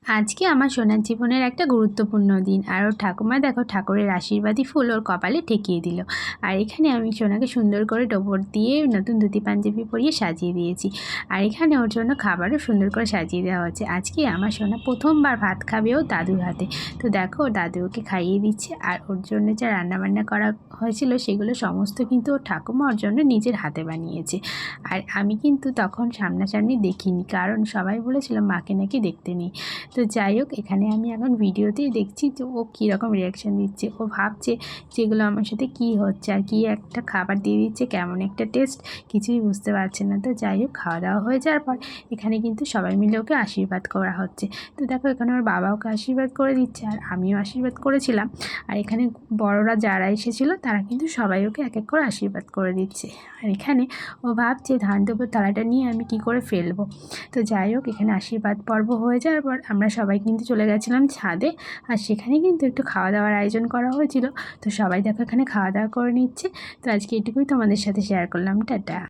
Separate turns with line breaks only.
আজকে আমার সোনার জীবনের একটা গুরুত্বপূর্ণ দিন। আর ওর ঠাকুমা দেখো ঠাকুরের আশীর্বাদী ফুল ওর কপালে ঠেকিয়ে দিল। আর এখানে আমি সোনাকে সুন্দর করে টোপর দিয়ে নতুন ধুতি পাঞ্জাবি পরিয়ে সাজিয়ে দিয়েছি। আর এখানে ওর জন্য খাবারও সুন্দর করে সাজিয়ে দেওয়া হচ্ছে। আজকে আমার সোনা প্রথমবার ভাত খাবে ও দাদুর হাতে। তো দেখো ওর দাদু ওকে খাইয়ে দিচ্ছে। আর ওর জন্য যা রান্নাবান্না করা হয়েছিল সেগুলো সমস্ত কিন্তু ওর ঠাকুমা ওর জন্য নিজের হাতে বানিয়েছে। আর আমি কিন্তু তখন সামনাসামনি দেখিনি, কারণ সবাই বলেছিল মাকে নাকি দেখতে নেই। তো যাই হোক, এখানে আমি এখন ভিডিওতেই দেখছি যে ও কীরকম রিয়াকশান দিচ্ছে। ও ভাবছে যেগুলো আমার সাথে কী হচ্ছে আর কী একটা খাবার দিয়ে দিচ্ছে, কেমন একটা টেস্ট, কিছুই বুঝতে পারছে না। তো যাই হোক, খাওয়া দাওয়া হয়ে যাওয়ার পর এখানে কিন্তু সবাই মিলে ওকে আশীর্বাদ করা হচ্ছে। তো দেখো এখানে ওর বাবা ওকে আশীর্বাদ করে দিচ্ছে আর আমিও আশীর্বাদ করেছিলাম। আর এখানে বড়রা যারা এসেছিলো তারা কিন্তু সবাই ওকে এক এক করে আশীর্বাদ করে দিচ্ছে। আর এখানে ও ভাবছে ধান দেবো থালাটা নিয়ে আমি কি করে ফেলবো। তো যাই হোক, এখানে আশীর্বাদ পর্ব হয়ে যাওয়ার পর আমরা সবাই কিন্তু চলে গেছিলাম ছাদে। আর সেখানে কিন্তু একটু খাওয়া দাওয়ার আয়োজন করা হয়েছিল। তো সবাই দেখো এখানে খাওয়া দাওয়া করে নিচ্ছে। তো আজকে এটুকুই তোমাদের সাথে শেয়ার করলাম। টাটা।